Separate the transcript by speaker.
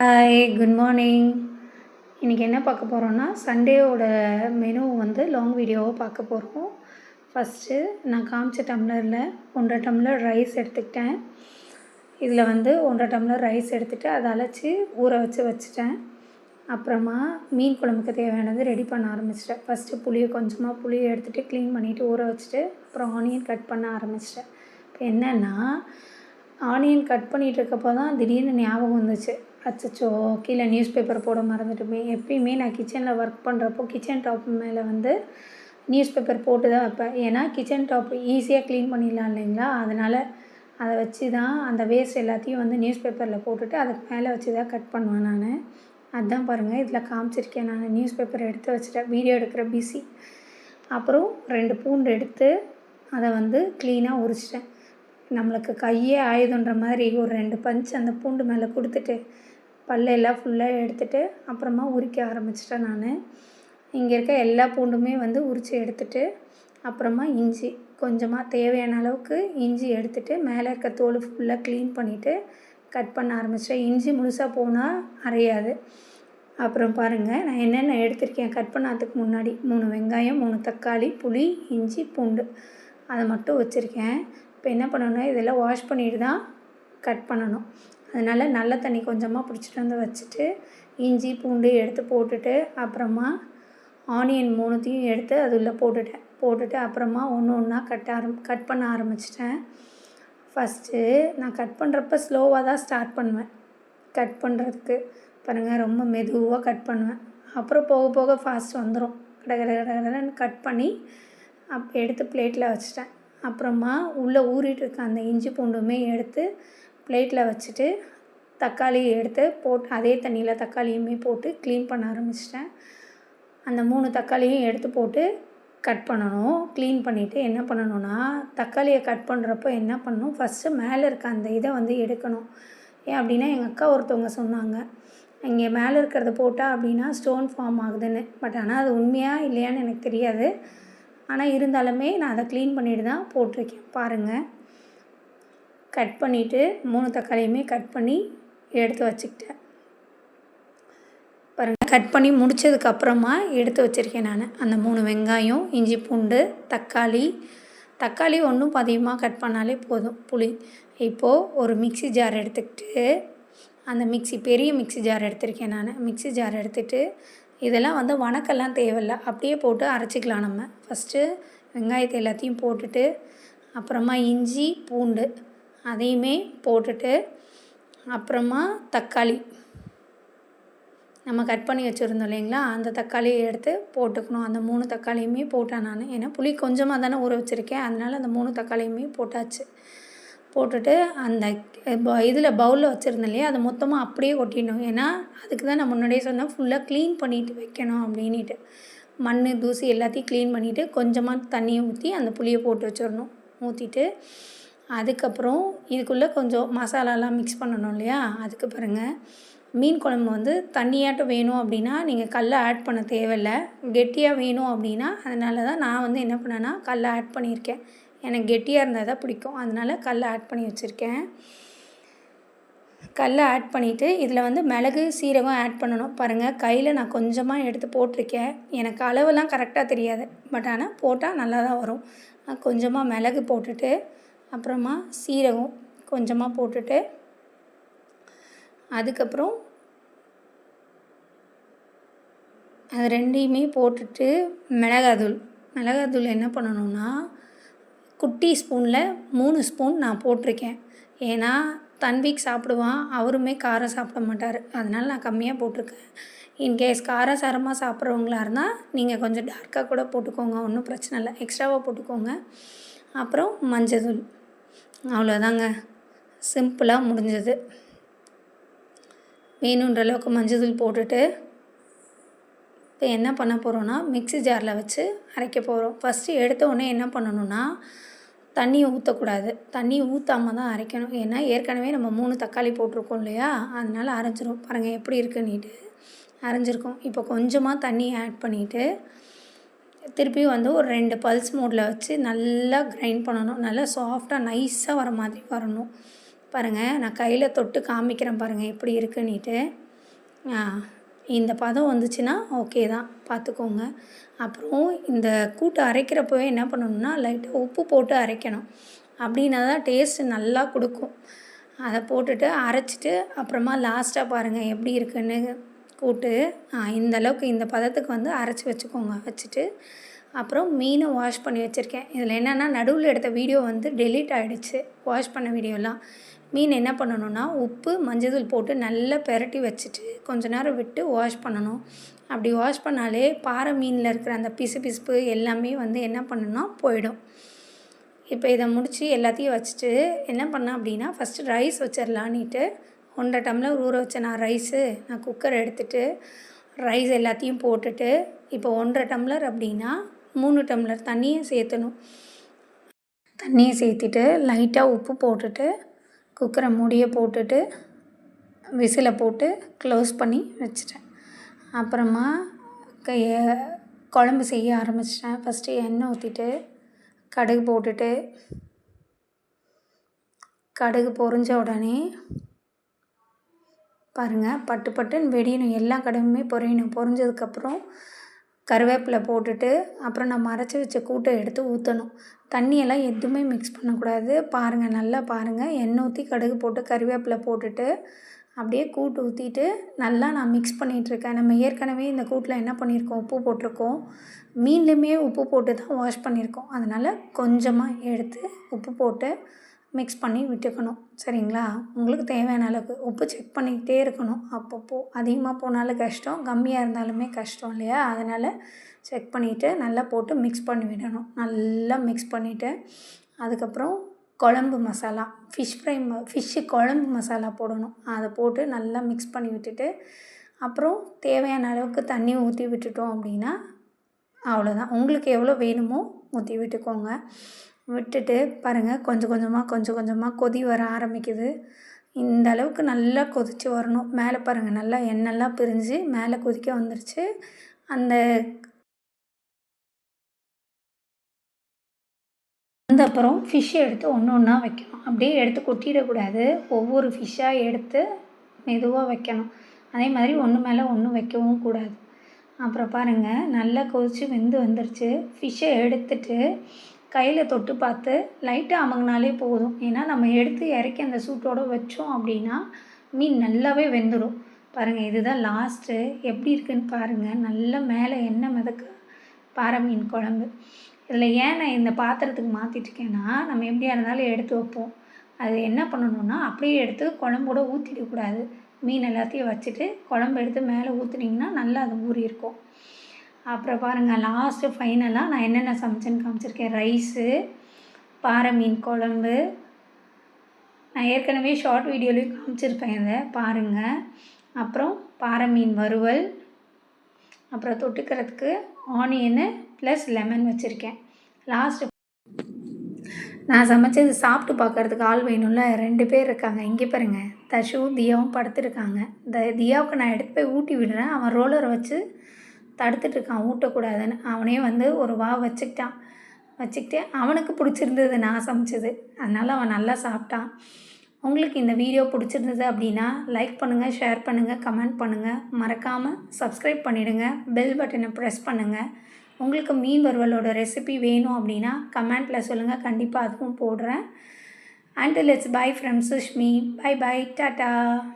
Speaker 1: Hi, good morning. இன்றைக்கி என்ன பார்க்க போகிறோன்னா, சண்டேவோட மெனு வந்து லாங் வீடியோவாக பார்க்க போகிறோம். ஃபஸ்ட்டு நான் காமிச்ச டம்ளரில் 1.5 டம்ளர் ரைஸ் எடுத்துக்கிட்டேன். இதில் வந்து 1.5 டம்ளர் ரைஸ் எடுத்துகிட்டு அதை அலசி ஊற வச்சுட்டேன். அப்புறமா மீன் குழம்புக்கு தேவையானது ரெடி பண்ண ஆரம்பிச்சிட்டேன். ஃபஸ்ட்டு புளியை எடுத்துகிட்டு க்ளீன் பண்ணிவிட்டு ஊற வச்சுட்டு அப்புறம் ஆனியன் கட் பண்ண ஆரம்பிச்சிட்டேன். இப்போ என்னென்னா, ஆனியன் கட் பண்ணிகிட்டு இருக்கப்போ தான் திடீர்னு ஞாபகம் வந்துச்சு, அச்சச்சோ கீழே நியூஸ் பேப்பர் போட மறந்துட்டுமே. எப்பயுமே நான் கிச்சனில் ஒர்க் பண்ணுறப்போ கிச்சன் டாப் மேலே வந்து நியூஸ் பேப்பர் போட்டு தான் வைப்பேன். ஏன்னா கிச்சன் டாப் ஈஸியாக க்ளீன் பண்ணிடலாம் இல்லைங்களா, அதனால் அதை வச்சு தான் அந்த வேஸ்ட் எல்லாத்தையும் வந்து நியூஸ் பேப்பரில் போட்டுட்டு அதுக்கு மேலே வச்சு தான் கட் பண்ணுவேன் நான். அதுதான் பாருங்கள், இதில் காமிச்சிருக்கேன். நான் நியூஸ் பேப்பரை எடுத்து வச்சுட்டேன், வீடியோ எடுக்கிற பிஸி. அப்புறம் 2 பூண்டு எடுத்து அதை வந்து க்ளீனாக உரிச்சிட்டேன். நம்மளுக்கு கையே ஆயுதன்ற மாதிரி ஒரு 2 பஞ்ச் அந்த பூண்டு மேலே கொடுத்துட்டு பல்லெல்லாம் ஃபுல்லாக எடுத்துகிட்டு அப்புறமா உரிக்க ஆரம்பிச்சிட்டேன் நான். இங்கே இருக்க எல்லா பூண்டுமே வந்து உரித்து எடுத்துகிட்டு அப்புறமா இஞ்சி கொஞ்சமாக தேவையான அளவுக்கு இஞ்சி எடுத்துகிட்டு மேலே இருக்க தோல் ஃபுல்லாக க்ளீன் பண்ணிவிட்டு கட் பண்ண ஆரம்பிச்சிட்டேன். இஞ்சி முழுசாக போனால் அரையாது. அப்புறம் பாருங்கள், நான் என்னென்ன எடுத்திருக்கேன் கட் பண்ணதுக்கு முன்னாடி. 3 வெங்காயம், 3 தக்காளி, புளி, இஞ்சி, பூண்டு அதை மட்டும் வச்சுருக்கேன். இப்போ என்ன பண்ணணும், இதெல்லாம் வாஷ் பண்ணிட்டு தான் கட் பண்ணணும். அதனால் நல்ல தண்ணி கொஞ்சமாக பிடிச்சிட்டு வந்து வச்சுட்டு இஞ்சி பூண்டு எடுத்து போட்டுட்டு அப்புறமா ஆனியன் 3த்தையும் எடுத்து அது உள்ளே போட்டுட்டு அப்புறமா ஒன்று ஒன்றா கட் பண்ண ஆரம்பிச்சிட்டேன். ஃபஸ்ட்டு நான் கட் பண்ணுறப்ப ஸ்லோவாக தான் ஸ்டார்ட் பண்ணுவேன் கட் பண்ணுறதுக்கு. பாருங்கள், ரொம்ப மெதுவாக கட் பண்ணுவேன். அப்புறம் போக போக ஃபாஸ்ட் வந்துடும். கடன்னு கட் பண்ணி எடுத்து பிளேட்டில் வச்சுட்டேன். அப்புறமா உள்ளே ஊறிட்டு இருக்க அந்த இஞ்சி பூண்டுமே எடுத்து பிளேட்டில் வச்சுட்டு தக்காளி எடுத்து போட்டு அதே தண்ணியில் தக்காளியுமே போட்டு க்ளீன் பண்ண ஆரம்பிச்சிட்டேன். அந்த 3 தக்காளியும் எடுத்து போட்டு கட் பண்ணணும். க்ளீன் பண்ணிவிட்டு என்ன பண்ணணுன்னா, தக்காளியை கட் பண்ணுறப்போ என்ன பண்ணணும், ஃபஸ்ட்டு மேலே இருக்க அந்த இதை வந்து எடுக்கணும். ஏன் அப்படின்னா, எங்கள் அக்கா ஒருத்தவங்க சொன்னாங்க, இங்கே மேலே இருக்கிறத போட்டால் அப்படின்னா ஸ்டோன் ஃபார்ம் ஆகுதுன்னு. பட் ஆனால் அது உண்மையாக இல்லையான்னு எனக்கு தெரியாது. ஆனால் இருந்தாலுமே நான் அதை க்ளீன் பண்ணிட்டு தான் போட்டிருக்கேன். பாருங்கள், கட் பண்ணிவிட்டு 3 தக்காளியுமே கட் பண்ணி எடுத்து வச்சுக்கிட்டேன். பாருங்கள், கட் பண்ணி முடித்ததுக்கப்புறமா எடுத்து வச்சுருக்கேன் நான் அந்த 3 வெங்காயம், இஞ்சி பூண்டு, தக்காளி ஒன்றும் அதிகமாக கட் பண்ணாலே போதும். புளி. இப்போது ஒரு மிக்ஸி ஜார் எடுத்துக்கிட்டு அந்த பெரிய மிக்ஸி ஜார் எடுத்திருக்கேன் நான். மிக்ஸி ஜார் எடுத்துகிட்டு இதெல்லாம் வந்து வணக்கெல்லாம் தேவையில்லை, அப்படியே போட்டு அரைச்சிக்கலாம். நம்ம ஃபஸ்ட்டு வெங்காயத்தை எல்லாத்தையும் போட்டுட்டு அப்புறமா இஞ்சி பூண்டு அதையுமே போட்டுட்டு அப்புறமா தக்காளி நம்ம கட் பண்ணி வச்சுருந்தோம் இல்லைங்களா, அந்த தக்காளியை எடுத்து போட்டுக்கணும். அந்த 3 தக்காளியுமே போட்டேன் நான். ஏன்னா புளி கொஞ்சமாக தானே ஊற வச்சுருக்கேன், அதனால் அந்த 3 தக்காளியுமே போட்டாச்சு. போட்டுட்டு அந்த இதில் பவுலில் வச்சுருந்தேன் இல்லையா, அதை மொத்தமாக அப்படியே கொட்டிடணும். ஏன்னா அதுக்கு தான் நான் முன்னாடியே சொன்னேன், ஃபுல்லாக க்ளீன் பண்ணிவிட்டு வைக்கணும் அப்படின்ட்டு. மண் தூசி எல்லாத்தையும் க்ளீன் பண்ணிவிட்டு கொஞ்சமாக தண்ணியை ஊற்றி அந்த புளியை போட்டு வச்சிடணும். ஊற்றிட்டு அதுக்கப்புறம் இதுக்குள்ளே கொஞ்சம் மசாலாலாம் மிக்ஸ் பண்ணணும் இல்லையா, அதுக்கு பாருங்கள், மீன் குழம்பு வந்து தண்ணியாட்டம் வேணும் அப்படின்னா நீங்கள் கல்லை ஆட் பண்ண தேவையில்லை. கெட்டியாக வேணும் அப்படின்னா அதனால தான் நான் வந்து என்ன பண்ணேன்னா கல்லை ஆட் பண்ணியிருக்கேன். எனக்கு கெட்டியாக இருந்தால் தான் பிடிக்கும், அதனால் கல்லை ஆட் பண்ணி வச்சுருக்கேன். கல்லை ஆட் பண்ணிவிட்டு இதில் வந்து மிளகு சீரகம் ஆட் பண்ணணும். பாருங்கள், கையில் நான் கொஞ்சமாக எடுத்து போட்டிருக்கேன். எனக்கு அளவெல்லாம் கரெக்டாக தெரியாது, பட் ஆனால் போட்டால் நல்லா தான் வரும். கொஞ்சமாக மிளகு போட்டுட்டு அப்புறமா சீரகம் கொஞ்சமாக போட்டுட்டு அதுக்கப்புறம் அது 2யுமே போட்டுட்டு மிளகாத்தூள் என்ன பண்ணணுன்னா, குட்டி ஸ்பூனில் 3 ஸ்பூன் நான் போட்டிருக்கேன். ஏன்னா தன்வீக் சாப்பிடுவான், அவருமே காரம் சாப்பிட மாட்டார், அதனால் நான் கம்மியாக போட்டிருக்கேன். இன்கேஸ் காரசாரமாக சாப்பிட்றவங்களா இருந்தால் நீங்கள் கொஞ்சம் டார்க்காக கூட போட்டுக்கோங்க, ஒன்றும் பிரச்சனை இல்லை, எக்ஸ்ட்ராவாக போட்டுக்கோங்க. அப்புறம் மஞ்சள், அவ்வளோதாங்க, சிம்பிளாக முடிஞ்சது. வேணுன்ற அளவுக்கு மஞ்சள் போட்டுட்டு இப்போ என்ன பண்ண போகிறோன்னா, மிக்ஸி ஜாரில் வச்சு அரைக்க போகிறோம். ஃபஸ்ட்டு எடுத்த உடனே என்ன பண்ணணுன்னா, தண்ணி ஊற்றக்கூடாது, தண்ணி ஊற்றாமல் தான் அரைக்கணும். ஏன்னா ஏற்கனவே நம்ம 3 தக்காளி போட்டிருக்கோம் இல்லையா, அதனால் அரைஞ்சிரும். பாருங்கள் எப்படி இருக்குன்னுட்டு அரைஞ்சிருக்கும். இப்போ கொஞ்சமாக தண்ணி ஆட் பண்ணிவிட்டு திருப்பியும் வந்து ஒரு 2 பல்ஸ் மோடில் வச்சு நல்லா கிரைண்ட் பண்ணணும். நல்லா சாஃப்டாக நைஸாக வர மாதிரி வரணும். பாருங்கள், நான் கையில் தொட்டு காமிக்கிறேன் பாருங்கள் எப்படி இருக்குன்னுட்டு. இந்த பதம் வந்துச்சுன்னா ஓகே தான், பார்த்துக்கோங்க. அப்புறம் இந்த கூட்டு அரைக்கிறப்பவே என்ன பண்ணணும்னா லைட்டாக உப்பு போட்டு அரைக்கணும். அப்படின்னா தான் டேஸ்ட்டு நல்லா கொடுக்கும். அதை போட்டுட்டு அரைச்சிட்டு அப்புறமா லாஸ்ட்டாக பாருங்கள் எப்படி இருக்குன்னு கூட்டு. இந்த அளவுக்கு இந்த பதத்துக்கு வந்து அரைச்சி வச்சுக்கோங்க. வச்சுட்டு அப்புறம் மீனை வாஷ் பண்ணி வச்சுருக்கேன். இதில் என்னென்னா நடுவில் எடுத்த வீடியோ வந்து டெலீட் ஆகிடுச்சு, வாஷ் பண்ண வீடியோலாம். மீன் என்ன பண்ணணுன்னா உப்பு மஞ்சள் போட்டு நல்லா பெரட்டி வச்சுட்டு கொஞ்ச நேரம் விட்டு வாஷ் பண்ணணும். அப்படி வாஷ் பண்ணாலே பாறை மீனில் இருக்கிற அந்த பிசுபிசுப்பு எல்லாமே வந்து என்ன பண்ணணுன்னா போயிடும். இப்போ இதை முடித்து எல்லாத்தையும் வச்சுட்டு என்ன பண்ணேன் அப்படின்னா ஃபஸ்ட்டு ரைஸ் வச்சிடலான்னுட்டு 1.5 டம்ளர் ஊற வச்சேன் நான் ரைஸு. நான் குக்கர் எடுத்துகிட்டு ரைஸ் எல்லாத்தையும் போட்டுட்டு இப்போ 1.5 டம்ளர் அப்படின்னா 3 டம்ளர் தண்ணியை சேர்த்தணும். தண்ணியை சேர்த்துட்டு லைட்டாக உப்பு போட்டுட்டு குக்கரை மூடியை போட்டுட்டு விசிலை போட்டு க்ளோஸ் பண்ணி வச்சிட்டேன். அப்புறமா குழம்பு செய்ய ஆரம்பிச்சிட்டேன். ஃபஸ்ட்டு எண்ணெய் ஊற்றிட்டு கடுகு போட்டுட்டு கடுகு பொரிஞ்ச உடனே பாருங்கள் பட்டு பட்டுன்னு வெடியணும். எல்லா கடுகுமே பொரியணும். பொரிஞ்சதுக்கப்புறம் கருவேப்பிலை போட்டுட்டு அப்புறம் நம்ம அரைச்சி வச்ச கூட்டை எடுத்து ஊற்றணும். தண்ணியெல்லாம் எதுவுமே மிக்ஸ் பண்ணக்கூடாது. பாருங்கள், நல்லா பாருங்கள். எண்ணெய் ஊற்றி கடுகு போட்டு கருவேப்பிலை போட்டுட்டு அப்படியே கூட்டு ஊற்றிட்டு நல்லா நான் மிக்ஸ் பண்ணிகிட்ருக்கேன். நம்ம ஏற்கனவே இந்த கூட்டில் என்ன பண்ணியிருக்கோம், உப்பு போட்டிருக்கோம். மீன்லேயுமே உப்பு போட்டு தான் வாஷ் பண்ணியிருக்கோம். அதனால் கொஞ்சமாக எடுத்து உப்பு போட்டு மிக்ஸ் பண்ணி விட்டுக்கணும். சரிங்களா? உங்களுக்கு தேவையான அளவுக்கு உப்பு செக் பண்ணிக்கிட்டே இருக்கணும். அப்பப்போ அதிகமாக போனாலும் கஷ்டம், கம்மியாக இருந்தாலுமே கஷ்டம் இல்லையா? அதனால் செக் பண்ணிவிட்டு நல்லா போட்டு மிக்ஸ் பண்ணி விடணும். நல்லா மிக்ஸ் பண்ணிவிட்டு அதுக்கப்புறம் குழம்பு மசாலா, ஃபிஷ்ஷு குழம்பு மசாலா போடணும். அதை போட்டு நல்லா மிக்ஸ் பண்ணி விட்டுட்டு அப்புறம் தேவையான அளவுக்கு தண்ணி ஊற்றி விட்டுட்டோம் அப்படின்னா அவ்வளோதான். உங்களுக்கு எவ்வளோ வேணுமோ ஊற்றி விட்டுக்கோங்க. விட்டுட்டு பாருங்கள் கொஞ்சம் கொஞ்சமாக கொதி வர ஆரம்பிக்குது. இந்த அளவுக்கு நல்லா கொதித்து வரணும். மேலே பாருங்கள் நல்லா எண்ணெய்லாம் பிரிஞ்சு மேலே கொதிக்க வந்துருச்சு. அப்புறம் ஃபிஷ்ஷை எடுத்து ஒன்று ஒன்றா வைக்கணும். அப்படியே எடுத்து கொட்டிடக்கூடாது. ஒவ்வொரு ஃபிஷ்ஷாக எடுத்து மெதுவாக வைக்கணும். அதே மாதிரி ஒன்று மேலே ஒன்று வைக்கவும் கூடாது. அப்புறம் பாருங்கள் நல்லா கொதித்து வெந்து வந்துருச்சு. ஃபிஷ்ஷை எடுத்துட்டு கையில் தொட்டு பார்த்து லைட்டாக அமுங்கினாலே போதும். ஏன்னா நம்ம எடுத்து இறக்கி அந்த சூட்டோடு வச்சோம் அப்படின்னா மீன் நல்லாவே வெந்துடும். பாருங்கள், இதுதான் லாஸ்ட்டு. எப்படி இருக்குதுன்னு பாருங்கள். நல்லா மேலே எண்ணெய் மிதக்க பாறை மீன் குழம்பு. இதில் ஏன் நான் இந்த பாத்திரத்துக்கு மாற்றிட்டுருக்கேன்னா நம்ம எப்படியா இருந்தாலும் எடுத்து வைப்போம். அது என்ன பண்ணணுன்னா அப்படியே எடுத்து குழம்போட ஊற்றிடக்கூடாது. மீன் எல்லாத்தையும் வச்சுட்டு குழம்பு எடுத்து மேலே ஊற்றுனீங்கன்னா நல்லா அது ஊறி இருக்கும். அப்புறம் பாருங்கள் லாஸ்ட்டு ஃபைனலாக நான் என்னென்ன சமைச்சேன்னு காமிச்சிருக்கேன். ரைஸு, பாறை மீன் குழம்பு, நான் ஏற்கனவே ஷார்ட் வீடியோலையும் காமிச்சிருப்பேன் இதை பாருங்கள். அப்புறம் பாறை மீன் வறுவல், அப்புறம் தொட்டுக்கிறதுக்கு ஆனியனு ப்ளஸ் லெமன் வச்சுருக்கேன். லாஸ்ட்டு நான் சமைச்சது சாப்பிட்டு பார்க்குறதுக்கு ஆள் வேணும்ல. 2 பேர் இருக்காங்க. இங்கே பாருங்கள், தஷுவும் தியாவும் படுத்துருக்காங்க. தியாவுக்கு நான் எடுத்து போய் ஊட்டி விடுறேன். அவன் ரோலரை வச்சு தடுத்துட்ருக்கான் ஊட்டக்கூடாதுன்னு. அவனே வந்து ஒரு வச்சுக்கிட்டு அவனுக்கு பிடிச்சிருந்தது நான் சமைச்சது. அதனால் அவன் நல்லா சாப்பிட்டான். உங்களுக்கு இந்த வீடியோ பிடிச்சிருந்தது அப்படின்னா லைக் பண்ணுங்கள், ஷேர் பண்ணுங்கள், கமெண்ட் பண்ணுங்கள். மறக்காமல் சப்ஸ்கிரைப் பண்ணிவிடுங்க. பெல் பட்டனை ப்ரெஸ் பண்ணுங்கள். உங்களுக்கு மீன் வறுவலோட ரெசிபி வேணும் அப்படின்னா கமெண்ட்டில் சொல்லுங்கள். கண்டிப்பாக அதுவும் போடுறேன். Until it's bye from Sushmi. Bye bye. Tata.